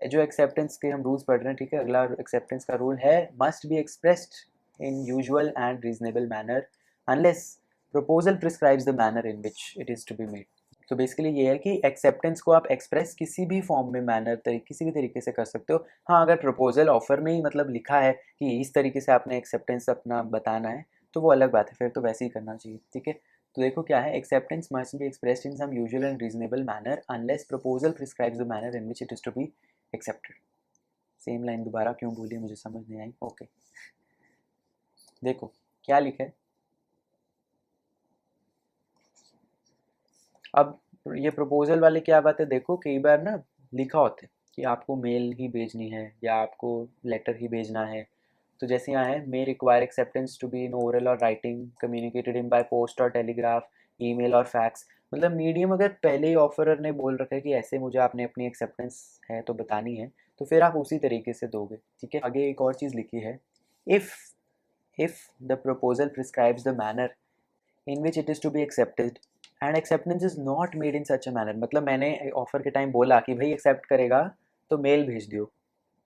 जो एक्सेप्टेंस के हम रूल्स पढ़ रहे हैं, ठीक है, अगला एक्सेप्टेंस का रूल है must be expressed in usual and reasonable manner unless proposal prescribes the manner in which it is to be made. तो बेसिकली ये है कि एक्सेप्टेंस को आप एक्सप्रेस किसी भी फॉर्म में, मैनर किसी भी तरीके से कर सकते हो। हाँ, अगर प्रपोजल ऑफर में ही मतलब लिखा है कि इस तरीके से आपने एक्सेप्टेंस अपना बताना है तो वो अलग बात है, फिर तो वैसे ही करना चाहिए, ठीक है। तो देखो क्या है, acceptance must be expressed in some usual and reasonable manner unless proposal prescribes the manner in which it is to be accepted. Same line दोबारा क्यों बोली मुझे समझ नहीं आई। ओके, देखो क्या लिखा है। अब ये प्रपोजल वाले क्या बात है, देखो कई बार ना लिखा होता है कि आपको मेल ही भेजनी है या आपको लेटर ही भेजना है। तो जैसे यहाँ है, may require acceptance to be in oral और writing communicated in by post और टेलीग्राफ, ईमेल और फैक्स। मतलब मीडियम अगर पहले ही ऑफरर ने बोल रखा है कि ऐसे मुझे आपने अपनी एक्सेप्टेंस है तो बतानी है, तो फिर आप उसी तरीके से दोगे, ठीक है। आगे एक और चीज़ लिखी है, if if the proposal prescribes the manner in which it is to be accepted and acceptance is not made in such a manner. मतलब मैंने ऑफर के टाइम बोला कि भाई एक्सेप्ट करेगा तो मेल भेज दियो,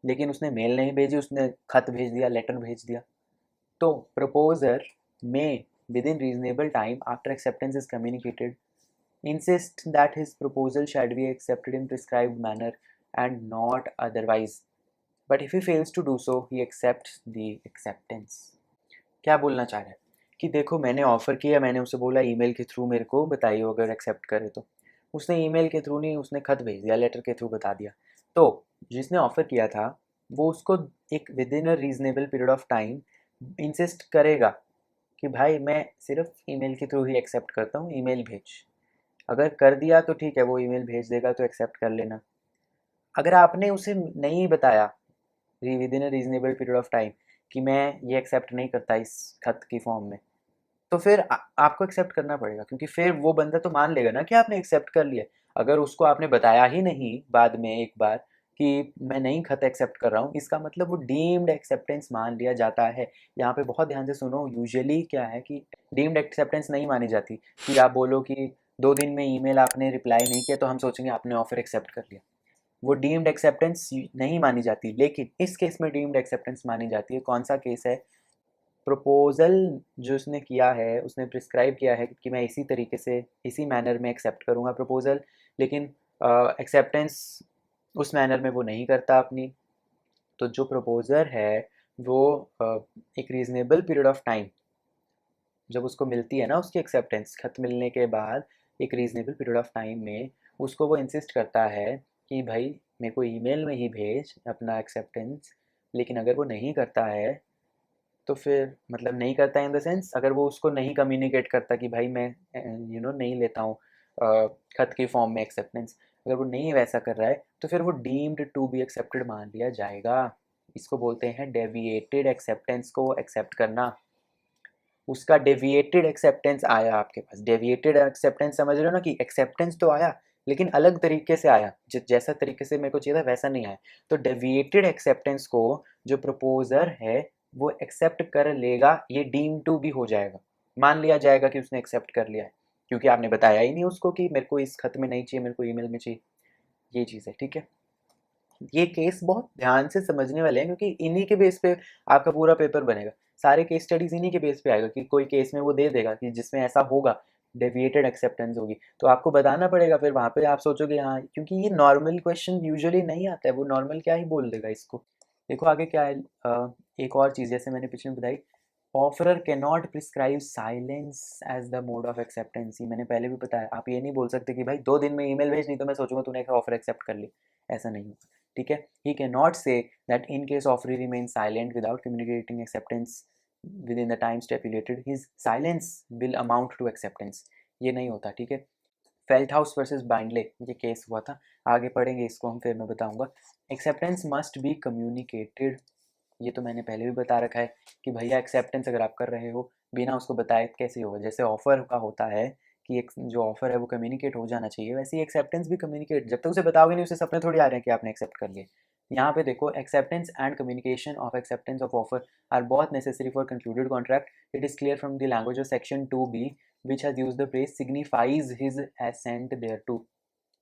लेकिन उसने मेल नहीं भेजी, उसने खत भेज दिया, लेटर भेज दिया। तो प्रपोजर में with in reasonable time after acceptance is communicated insist that his proposal shall be accepted in prescribed manner and not otherwise, but if he fails to do so he accepts the acceptance। क्या बोलना चाह रहे हैं कि देखो मैंने offer किया, मैंने उसे बोला ईमेल के थ्रू मेरे को बताइए अगर एक्सेप्ट करे तो। उसने ईमेल के थ्रू नहीं, उसने खत भेज दिया, लेटर के थ्रू बता दिया। तो जिसने ऑफ़र किया था वो उसको एक with in a reasonable period of time insist करेगा कि भाई मैं सिर्फ ईमेल के थ्रू ही एक्सेप्ट करता हूँ, ईमेल भेज। अगर कर दिया तो ठीक है, वो ईमेल भेज देगा तो एक्सेप्ट कर लेना। अगर आपने उसे नहीं बताया with in a reasonable period of time कि मैं ये एक्सेप्ट नहीं करता इस खत की फॉर्म में, तो फिर आपको एक्सेप्ट करना पड़ेगा, क्योंकि फिर वो बंदा तो मान लेगा ना कि आपने एक्सेप्ट कर लिया। अगर उसको आपने बताया ही नहीं बाद में एक बार कि मैं नहीं खत एक्सेप्ट कर रहा हूँ, इसका मतलब वो डीम्ड एक्सेप्टेंस मान लिया जाता है। यहाँ पे बहुत ध्यान से सुनो, यूजुअली क्या है कि डीम्ड एक्सेप्टेंस नहीं मानी जाती कि आप बोलो कि 2 दिन में ईमेल आपने रिप्लाई नहीं किया तो हम सोचेंगे आपने ऑफर एक्सेप्ट कर लिया। वो डीम्ड एक्सेप्टेंस नहीं मानी जाती, लेकिन इस केस में डीम्ड एक्सेप्टेंस मानी जाती है। कौन सा केस है? प्रपोजल जो उसने किया है, उसने प्रिस्क्राइब किया है कि मैं इसी तरीके से इसी मैनर में एक्सेप्ट करूँगा प्रपोजल, लेकिन एक्सेप्टेंस उस मैनर में वो नहीं करता अपनी। तो जो प्रपोजर है वो एक रीजनेबल पीरियड ऑफ टाइम जब उसको मिलती है ना, उसकी एक्सेप्टेंस खत मिलने के बाद एक रीजनेबल पीरियड ऑफ टाइम में उसको वो इंसिस्ट करता है कि भाई मेरे को ईमेल में ही भेज अपना एक्सेप्टेंस। लेकिन अगर वो नहीं करता है तो फिर मतलब नहीं करता इन द सेंस, अगर वो उसको नहीं कम्युनिकेट करता कि भाई मैं नहीं लेता हूँ खत की फॉर्म में एक्सेप्टेंस, अगर वो नहीं वैसा कर रहा है तो फिर वो डीम्ड टू बी एक्सेप्टेड मान लिया जाएगा। इसको बोलते हैं डेविएटेड एक्सेप्टेंस को एक्सेप्ट करना। उसका डेविएटेड एक्सेप्टेंस आया आपके पास, डेविएटेड एक्सेप्टेंस समझ रहे हो ना, कि एक्सेप्टेंस तो आया लेकिन अलग तरीके से आया, जैसा तरीके से मेरे को चाहिए था वैसा नहीं आया। तो डेविएटेड एक्सेप्टेंस को जो प्रपोजर है वो एक्सेप्ट कर लेगा, ये डीम टू भी हो जाएगा, मान लिया जाएगा कि उसने एक्सेप्ट कर लिया है, क्योंकि आपने बताया ही नहीं उसको कि मेरे को इस खत में नहीं चाहिए, मेरे को ईमेल में चाहिए। ये चीज़ है, ठीक है। ये केस बहुत ध्यान से समझने वाले हैं, क्योंकि इन्हीं के बेस पे आपका पूरा पेपर बनेगा। सारे केस स्टडीज इन्हीं के बेस पे आएगा कि कोई केस में वो दे देगा कि जिसमें ऐसा होगा, डेविएटेड एक्सेप्टेंस होगी, तो आपको बताना पड़ेगा। फिर वहाँ पे आप सोचोगे हाँ, क्योंकि ये नॉर्मल क्वेश्चन यूजुअली नहीं आता है, वो नॉर्मल क्या ही बोल देगा इसको। देखो आगे क्या है, एक और चीज़ जैसे मैंने पिछले में बताई, offerer can not prescribe silence as the mode of acceptance. मैंने पहले भी बताया, आप ये नहीं बोल सकते कि भाई 2 दिन में ईमेल भेज, नहीं तो मैं सोचूंगा तूने ऑफर एक्सेप्ट कर ली, ऐसा नहीं होगा, ठीक है। He can not say that in case offer remain silent without communicating acceptance within the time stipulated his silence will amount to acceptance. ये नहीं होता, ठीक है। फेल्टहाउस वर्सेस बाइंडले ये केस हुआ था, आगे पढ़ेंगे इसको हम, फिर मैं बताऊंगा। एक्सेप्टेंस मस्ट बी कम्युनिकेटेड, ये तो मैंने पहले भी बता रखा है कि भैया एक्सेप्टेंस अगर आप कर रहे हो बिना उसको बताए कैसे होगा। जैसे ऑफर का होता है कि एक जो ऑफर है वो कम्युनिकेट हो जाना चाहिए, वैसे ही एक्सेप्टेंस भी कम्युनिकेट, जब तक उसे बताओगे नहीं उसे सपने थोड़ी आ रहे हैं कि आपने एक्सेप्ट कर लिया। यहाँ पे देखो, acceptance and communication of acceptance of offer are बहुत necessary for concluded contract. It is clear from the language of section 2B which has used the phrase signifies his assent thereto।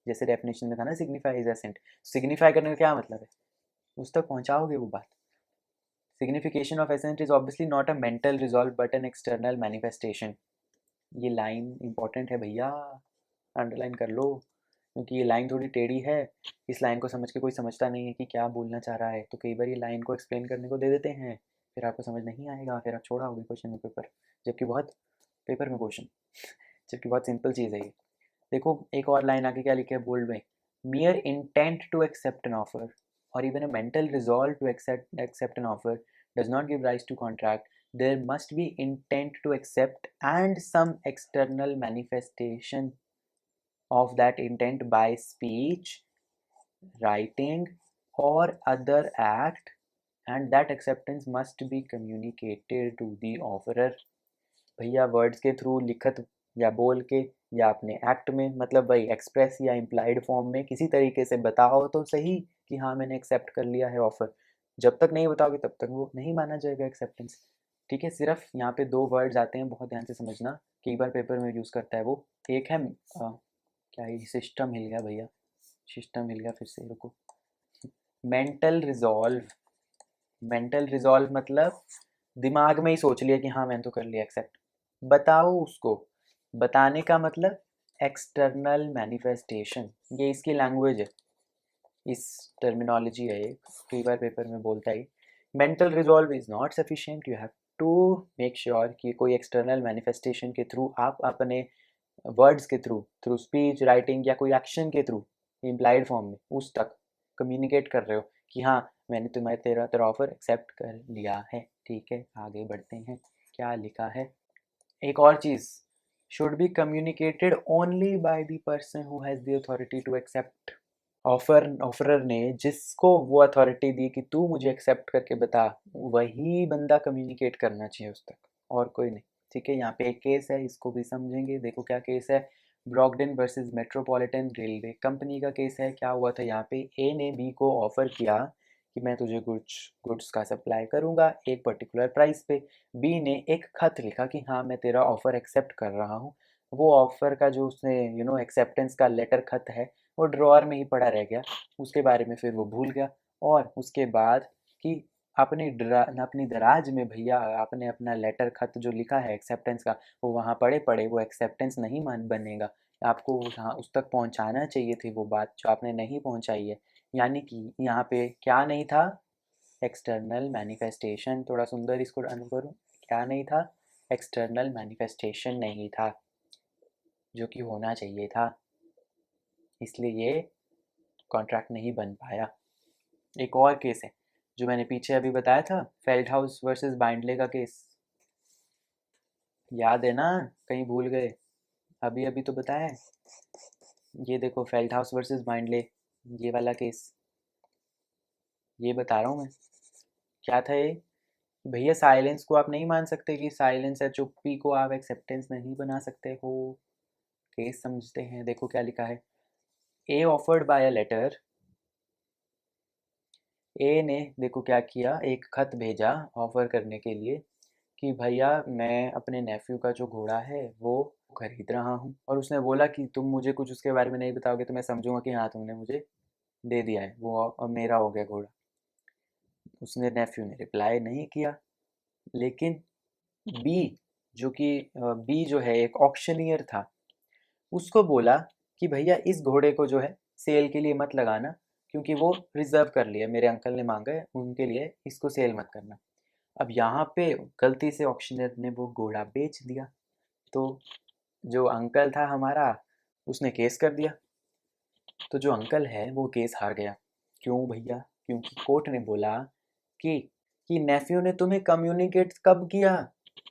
जैसे definition में था ना, signify is accent. Signify करने का क्या मतलब है, उस तक पहुंचाओगे वो बात। Signification of accent is obviously not a mental resolve but an external manifestation. ये लाइन इंपॉर्टेंट है भैया, अंडरलाइन कर लो, क्योंकि ये लाइन थोड़ी टेढ़ी है। इस लाइन को समझ के कोई समझता नहीं है कि क्या बोलना चाह रहा है, तो कई बार ये लाइन को एक्सप्लेन करने को दे देते हैं, फिर आपको समझ नहीं आएगा, फिर आप छोड़ाओगे क्वेश्चन में पेपर, जबकि बहुत पेपर में क्वेश्चन जबकि बहुत सिंपल चीज़ है ये। देखो एक और लाइन आगे क्या लिखा है बोल्ड में, mere intent to accept an offer और even a mental resolve to accept an offer does not give rise to contract, there must be intent to accept and some external manifestation of that intent by speech, writing or other act, and that acceptance must be communicated to the offerer। भैया words के through, लिखत या बोल के या अपने act में, मतलब वही एक्सप्रेस या इम्प्लाइड फॉर्म में किसी तरीके से बताओ तो सही कि हाँ मैंने एक्सेप्ट कर लिया है ऑफर। जब तक नहीं बताओगे तब तक वो नहीं माना जाएगा एक्सेप्टेंस। ठीक है, सिर्फ यहाँ पे दो वर्ड्स आते हैं, बहुत ध्यान से समझना, कई बार पेपर में यूज़ करता है वो। एक है क्या ही, सिस्टम हिल गया भैया, सिस्टम हिल गया फिर से, रुको। मेंटल रिजॉल्व, मेंटल रिजॉल्व मतलब दिमाग में ही सोच लिया कि हाँ मैंने तो कर लिया एक्सेप्ट। बताओ उसको, बताने का मतलब एक्सटर्नल मैनिफेस्टेशन, ये इसकी लैंग्वेज है, इस टर्मिनोलॉजी है, कई बार पेपर में बोलता है। Mental resolve is not sufficient, you have to make sure कि कोई एक्सटर्नल मैनिफेस्टेशन के थ्रू आप अपने वर्ड्स के थ्रू, थ्रू स्पीच, राइटिंग या कोई एक्शन के थ्रू, इम्प्लाइड फॉर्म में उस तक कम्युनिकेट कर रहे हो कि हाँ मैंने तुम्हें तेरा ऑफर एक्सेप्ट कर लिया है। ठीक है, आगे बढ़ते हैं, क्या लिखा है। एक और चीज़, should be communicated only by the person who has the authority to accept. Offeror ने जिसको वो अथॉरिटी दी कि तू मुझे एक्सेप्ट करके बता, वही बंदा कम्युनिकेट करना चाहिए उस तक, और कोई नहीं। ठीक है, यहाँ पे एक केस है, इसको भी समझेंगे। देखो क्या केस है, ब्रॉकडेन वर्सेस मेट्रोपॉलिटन रेलवे कंपनी का केस है। क्या हुआ था यहाँ पे, ए ने बी को ऑफर किया कि मैं तुझे कुछ गुड्स का सप्लाई करूँगा एक पर्टिकुलर प्राइस पे। बी ने एक खत लिखा कि हाँ मैं तेरा ऑफर एक्सेप्ट कर रहा हूँ। वो ऑफर का जो उसने एक्सेप्टेंस का लेटर खत है, वो ड्रॉअर में ही पड़ा रह गया, उसके बारे में फिर वो भूल गया। और उसके बाद कि अपनी दराज में भैया आपने अपना लेटर खत जो लिखा है एक्सेप्टेंस का, वो वहाँ पड़े पड़े वो एक्सेप्टेंस नहीं मान बनेगा, आपको वहाँ उस तक पहुँचाना चाहिए थी वो बात, जो आपने नहीं पहुँचाई है। यानी कि यहाँ पे क्या नहीं था, एक्सटर्नल मैनिफेस्टेशन। थोड़ा सुंदर इसको रन करूँ, क्या नहीं था, एक्सटर्नल मैनिफेस्टेशन नहीं था, जो कि होना चाहिए था, इसलिए ये कॉन्ट्रैक्ट नहीं बन पाया। एक और केस है जो मैंने पीछे अभी बताया था, फेल्टहाउस वर्सेस बाइंडले का केस, याद है ना, कहीं भूल गए, अभी अभी तो बताया है। ये देखो फेल्टहाउस वर्सेस बाइंडले, ये वाला केस, ये बता रहा हूँ मैं। क्या था ये, भैया साइलेंस को आप नहीं मान सकते कि साइलेंस या चुप्पी को आप एक्सेप्टेंस नहीं बना सकते हो। केस समझते हैं, देखो क्या लिखा है। ए ऑफर्ड बाय अ लेटर, ए ने देखो क्या किया, एक खत भेजा ऑफर करने के लिए कि भैया मैं अपने नेफ्यू का जो घोड़ा है वो खरीद रहा हूँ, और उसने बोला कि तुम मुझे कुछ उसके बारे में नहीं बताओगे तो मैं समझूंगा कि हाँ तुमने मुझे दे दिया है वो, अब मेरा हो गया घोड़ा। उसने नेफ्यू ने रिप्लाई नहीं किया, लेकिन बी, जो कि बी जो है एक ऑक्शनियर था, उसको बोला कि भैया इस घोड़े को जो है सेल के लिए मत लगाना, क्योंकि वो रिजर्व कर लिया, मेरे अंकल ने मांगा है उनके लिए, इसको सेल मत करना। अब यहाँ पे गलती से ऑक्शनर ने वो घोड़ा बेच दिया, तो जो अंकल था हमारा, उसने केस कर दिया, तो जो अंकल है वो केस हार गया। क्यों भैया, क्योंकि कोर्ट ने बोला कि नेफ्यू ने तुम्हें कम्युनिकेट कब किया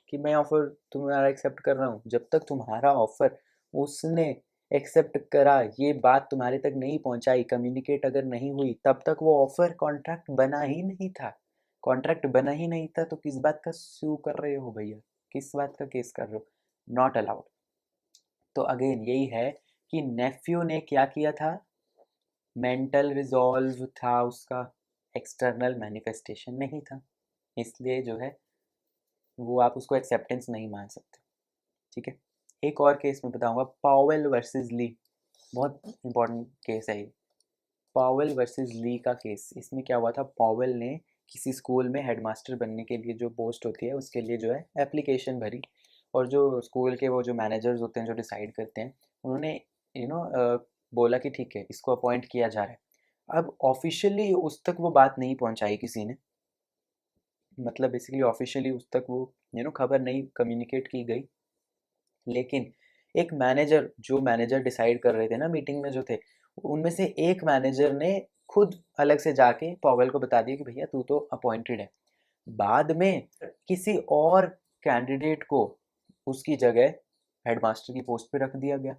कि मैं ऑफर तुम्हारा एक्सेप्ट कर रहा हूँ, जब तक तुम्हारा ऑफर उसने एक्सेप्ट करा, ये बात तुम्हारे तक नहीं पहुंचाई, कम्युनिकेट अगर नहीं हुई, तब तक वो ऑफर कॉन्ट्रैक्ट बना ही नहीं था। कॉन्ट्रैक्ट बना ही नहीं था तो किस बात का सू कर रहे हो भैया, किस बात का केस कर रहे हो, नॉट अलाउड। तो अगेन यही है कि नेफ्यू ने क्या किया था, मेंटल रिजॉल्व था उसका, एक्सटर्नल मैनिफेस्टेशन नहीं था, इसलिए जो है वो आप उसको एक्सेप्टेंस नहीं मान सकते। ठीक है, एक और केस में बताऊंगा, पावेल वर्सेस ली, बहुत इंपॉर्टेंट केस है ये, पॉवेल वर्सेस ली का केस। इसमें क्या हुआ था, पॉवेल ने किसी स्कूल में हेडमास्टर बनने के लिए जो पोस्ट होती है उसके लिए जो है एप्लीकेशन भरी, और जो स्कूल के वो जो मैनेजर्स होते हैं जो डिसाइड करते हैं, उन्होंने यू नो बोला कि ठीक है इसको अपॉइंट किया जा रहा है। अब ऑफिशियली उस तक वो बात नहीं पहुंचाई किसी ने, मतलब बेसिकली ऑफिशियली उस तक वो खबर नहीं कम्युनिकेट की गई, लेकिन एक मैनेजर, जो मैनेजर डिसाइड कर रहे थे ना मीटिंग में जो थे, उनमें से एक मैनेजर ने खुद अलग से जाके पॉवेल को बता दिया कि भैया तू तो अपॉइंटेड है। बाद में किसी और कैंडिडेट को उसकी जगह हेडमास्टर की पोस्ट पे रख दिया गया।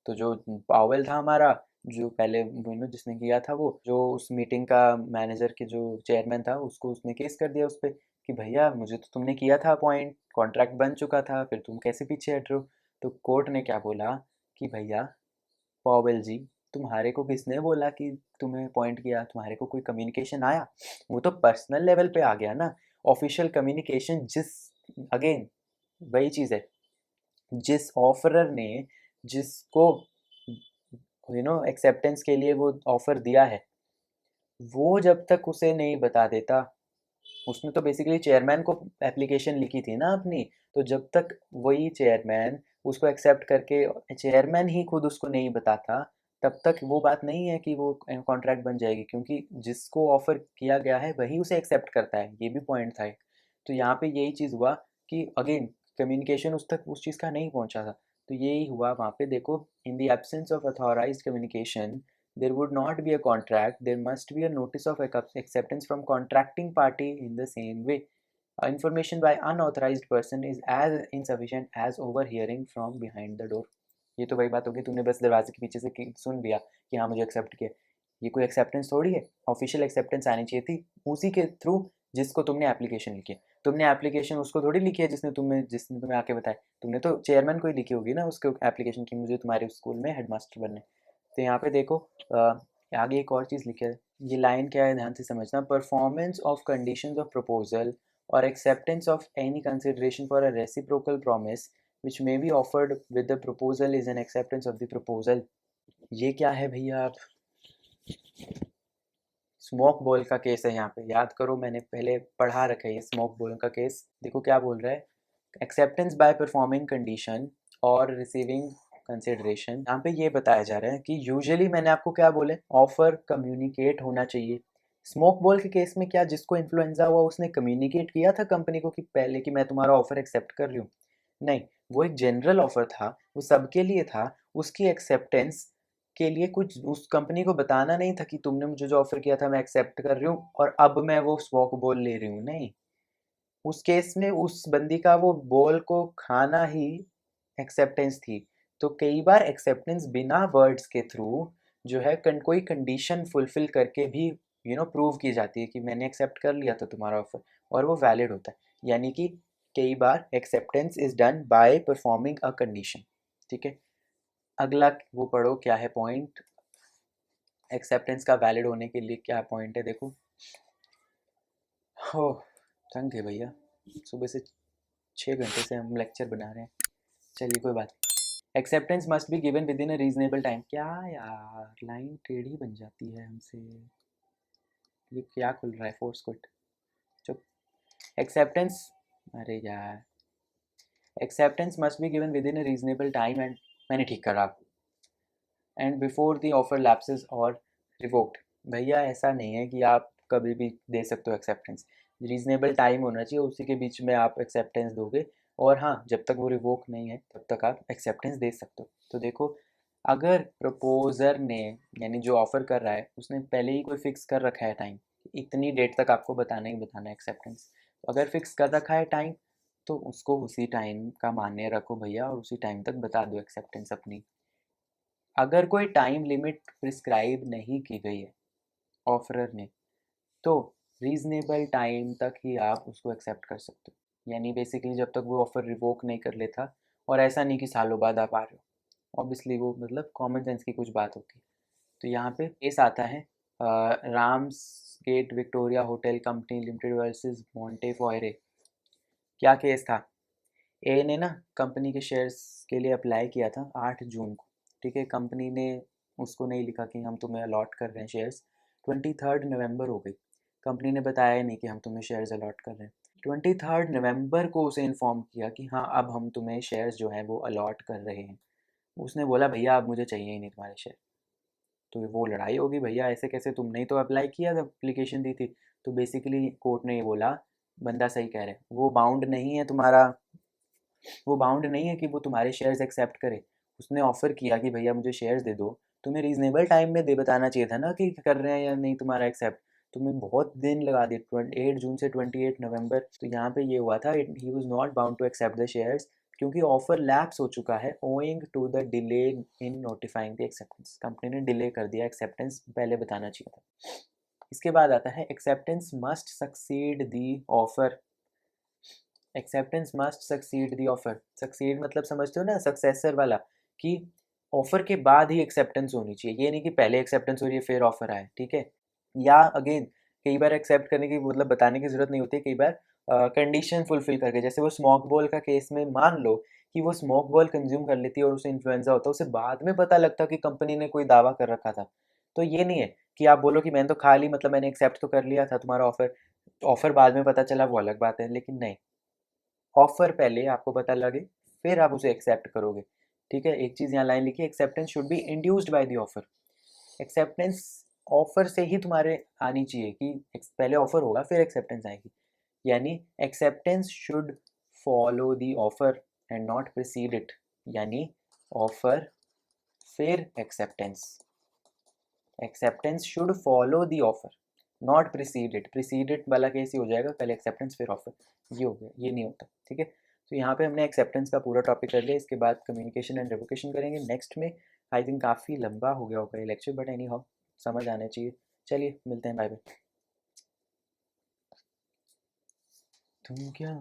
तो जो पावेल था हमारा, जो पहले जिसने किया था, वो जो उस मीटिंग का मैनेजर के जो चेयरमैन था, उसको उसने केस कर दिया उस पर कि भैया मुझे तो तुमने किया था अपॉइंट, कॉन्ट्रैक्ट बन चुका था, फिर तुम कैसे पीछे हट रहे हो। तो कोर्ट ने क्या बोला कि भैया पावेल जी, तुम्हारे को किसने बोला कि तुम्हें अपॉइंट किया, तुम्हारे को कोई कम्युनिकेशन आया? वो तो पर्सनल लेवल पे आ गया ना। ऑफिशियल कम्युनिकेशन जिस, अगेन वही चीज़ है, जिस ऑफरर ने जिसको एक्सेप्टेंस के लिए वो ऑफर दिया है, वो जब तक उसे नहीं बता देता, उसने तो बेसिकली चेयरमैन को एप्लीकेशन लिखी थी ना अपनी, तो जब तक वही चेयरमैन उसको एक्सेप्ट करके चेयरमैन ही खुद उसको नहीं बताता, तब तक वो बात नहीं है कि वो कॉन्ट्रैक्ट बन जाएगी, क्योंकि जिसको ऑफर किया गया है वही उसे एक्सेप्ट करता है। ये भी पॉइंट था एक। तो यहाँ पे यही चीज़ हुआ कि अगेन कम्युनिकेशन उस तक उस चीज़ का नहीं पहुँचा था। तो यही हुआ वहाँ पे, देखो, in the absence of authorised communication there would not be a contract, there must be a notice of acceptance from contracting party. In the same way, information by unauthorized person is as insufficient as overhearing from behind the door. ये तो वही बात होगी, तूने बस दरवाजे के पीछे से सुन लिया कि हाँ मुझे एक्सेप्ट किया, ये कोई एक्सेप्टेंस थोड़ी है। ऑफिशियल एक्सेप्टेंस आनी चाहिए थी उसी के थ्रू जिसको तुमने एप्लीकेशन लिखी है। तुमने एप्लीकेशन उसको थोड़ी लिखी है जिसने तुम्हें आके बताया, तुमने तो चेयरमैन को ही लिखी होगी ना उसके एप्लीकेशन की, मुझे तुम्हारे स्कूल में हेडमास्टर बनना है। तो यहाँ पे देखो, आगे एक और चीज़ लिखा है, ये लाइन क्या है ध्यान से समझना, performance of conditions of proposal और acceptance of any consideration for a reciprocal promise which may be offered with the proposal is an acceptance of the proposal. ये क्या है भैया? आप स्मोक बॉल का केस है यहाँ पे, याद करो मैंने पहले पढ़ा रखा है ये स्मोक बॉल का केस। देखो क्या बोल रहा है, एक्सेप्टेंस बाय परफॉर्मिंग कंडीशन और रिसीविंग कंसिडरेशन। यहाँ पे ये बताया जा रहा है कि यूजुअली मैंने आपको क्या बोले, ऑफर कम्युनिकेट होना चाहिए। स्मोक बॉल के केस में क्या, जिसको इन्फ्लुएंजा हुआ उसने कम्युनिकेट किया था कंपनी को कि पहले कि मैं तुम्हारा ऑफर एक्सेप्ट कर रही हूँ? नहीं, वो एक जनरल ऑफर था, वो सबके लिए था। उसकी एक्सेप्टेंस के लिए कुछ उस कंपनी को बताना नहीं था कि तुमने मुझे जो ऑफर किया था मैं एक्सेप्ट कर रही हूँ और अब मैं वो स्मोक बॉल ले रही हूँ। नहीं, उस केस में उस बंदी का वो बॉल को खाना ही एक्सेप्टेंस थी। तो कई बार एक्सेप्टेंस बिना वर्ड्स के थ्रू जो है कोई कंडीशन फुलफिल करके भी प्रूव की जाती है कि मैंने एक्सेप्ट कर लिया था तुम्हारा ऑफर, और वो वैलिड होता है। यानी कि कई बार acceptance is done by performing a condition. ठीक है, अगला वो पढ़ो क्या है पॉइंट, एक्सेप्टेंस का वैलिड होने के लिए क्या पॉइंट है, देखो। हो, थक गए भैया, सुबह से 6 घंटे से हम लेक्चर बना रहे हैं। चलिए कोई बात नहीं। Acceptance must be given with in a reasonable time. क्या यार, लाइन टेढ़ी बन जाती है हमसे। ये क्या खुल रहा है, फोर्स क्विट, चुप। एक्सेप्टेंस, अरे यार, acceptance must be given with in a reasonable time and, मैंने ठीक करा, and before the offer lapses और रिवोक्ड। भैया ऐसा नहीं है कि आप कभी भी दे सकते हो एक्सेप्टेंस, रीजनेबल टाइम होना चाहिए, उसी के बीच में आप एक्सेप्टेंस दोगे। और हाँ, जब तक वो रिवोक नहीं है तब तक आप एक्सेप्टेंस दे सकते हो। तो देखो, अगर प्रपोजर ने, यानी जो ऑफर कर रहा है, उसने पहले ही कोई फिक्स कर रखा है टाइम, इतनी डेट तक आपको बताना ही बताना है एक्सेप्टेंस, तो अगर फिक्स कर रखा है टाइम, तो उसको उसी टाइम का मान्य रखो भैया, और उसी टाइम तक बता दो एक्सेप्टेंस अपनी। अगर कोई टाइम लिमिट प्रिस्क्राइब नहीं की गई है ऑफरर ने, तो रीजनेबल टाइम तक ही आप उसको एक्सेप्ट कर सकते हो, यानी बेसिकली जब तक वो ऑफर रिवोक नहीं कर लेता। और ऐसा नहीं कि सालों बाद आप आ रहे हो, ऑब्वियसली वो मतलब कॉमन सेंस की कुछ बात होती है। तो यहाँ पे केस आता है, Ramsgate Victoria hotel company limited versus Montefiore. क्या केस था, ए ने ना कंपनी के शेयर्स के लिए अप्लाई किया था 8 जून को, ठीक है, कंपनी ने उसको नहीं लिखा कि हम तुम्हें अलॉट कर रहे हैं शेयर्स। 23 नवंबर हो गई, कंपनी ने बताया ही नहीं कि हम तुम्हें शेयर्स अलॉट कर रहे हैं। 23 नवंबर को उसे इन्फॉर्म किया कि हाँ अब हम तुम्हें शेयर्स जो हैं वो अलॉट कर रहे हैं। उसने बोला भैया अब मुझे चाहिए ही नहीं तुम्हारे शेयर। तो वो लड़ाई होगी, भैया ऐसे कैसे, तुमने ही तो अप्लाई किया था, एप्लीकेशन दी थी। तो बेसिकली कोर्ट ने ये बोला बंदा सही कह रहे हैं, वो बाउंड नहीं है कि वो तुम्हारे शेयर्स एक्सेप्ट करे। उसने ऑफ़र किया कि भैया मुझे शेयर्स दे दो, तुम्हें रीज़नेबल टाइम में दे बताना चाहिए था ना कि कर रहे हैं या नहीं तुम्हारा एक्सेप्ट। तुम्हें बहुत दिन लगा दिए, 8 जून से 28 नवंबर। तो यहाँ पे ये हुआ था, he was not bound to accept the shares, क्योंकि ऑफर लैप्स हो चुका है owing to the delay in notifying the acceptance. Company ने डिले कर दिया, एक्सेप्टेंस पहले बताना चाहिए था। इसके बाद आता है acceptance must succeed the offer. Acceptance must succeed the offer. Succeed मतलब समझते हो ना, सक्सेसर वाला, कि ऑफर के बाद ही एक्सेप्टेंस होनी चाहिए। ये नहीं कि पहले एक्सेप्टेंस हो रही है फिर ऑफर आए, ठीक है। या अगेन कई बार एक्सेप्ट करने की मतलब बताने की ज़रूरत नहीं होती, कई बार कंडीशन फुलफिल करके, जैसे वो स्मोक बॉल का केस में मान लो कि वो स्मोक बॉल कंज्यूम कर लेती है और उसे इन्फ्लुएंजा होता है, उसे बाद में पता लगता कि कंपनी ने कोई दावा कर रखा था। तो ये नहीं है कि आप बोलो कि मैंने तो खा ली, मतलब मैंने एक्सेप्ट तो कर लिया था तुम्हारा ऑफर, ऑफर बाद में पता चला, वो अलग बात है। लेकिन नहीं, ऑफर पहले आपको पता लगे फिर आप उसे एक्सेप्ट करोगे, ठीक है। एक चीज़ यहाँ लाइन लिखी, acceptance should be induced by the offer. Acceptance offer से ही तुम्हारे आनी चाहिए कि पहले ऑफर होगा फिर एक्सेप्टेंस आएगी। यानी acceptance should follow the offer and not precede it. यानी ऑफर फिर acceptance, acceptance should follow the offer not precede it. Precede it वाला केस ही हो जाएगा, पहले एक्सेप्टेंस फिर ऑफर, ये हो गया, ये नहीं होता, ठीक है। तो यहाँ पे हमने एक्सेप्टेंस का पूरा टॉपिक कर लिया। इसके बाद कम्युनिकेशन एंड रेवोकेशन करेंगे नेक्स्ट में। आई थिंक काफ़ी लंबा हो गया होगा ये लेक्चर, बट एनी हाउ समझ आना चाहिए। चलिए मिलते हैं, बाय बाय। तुम क्या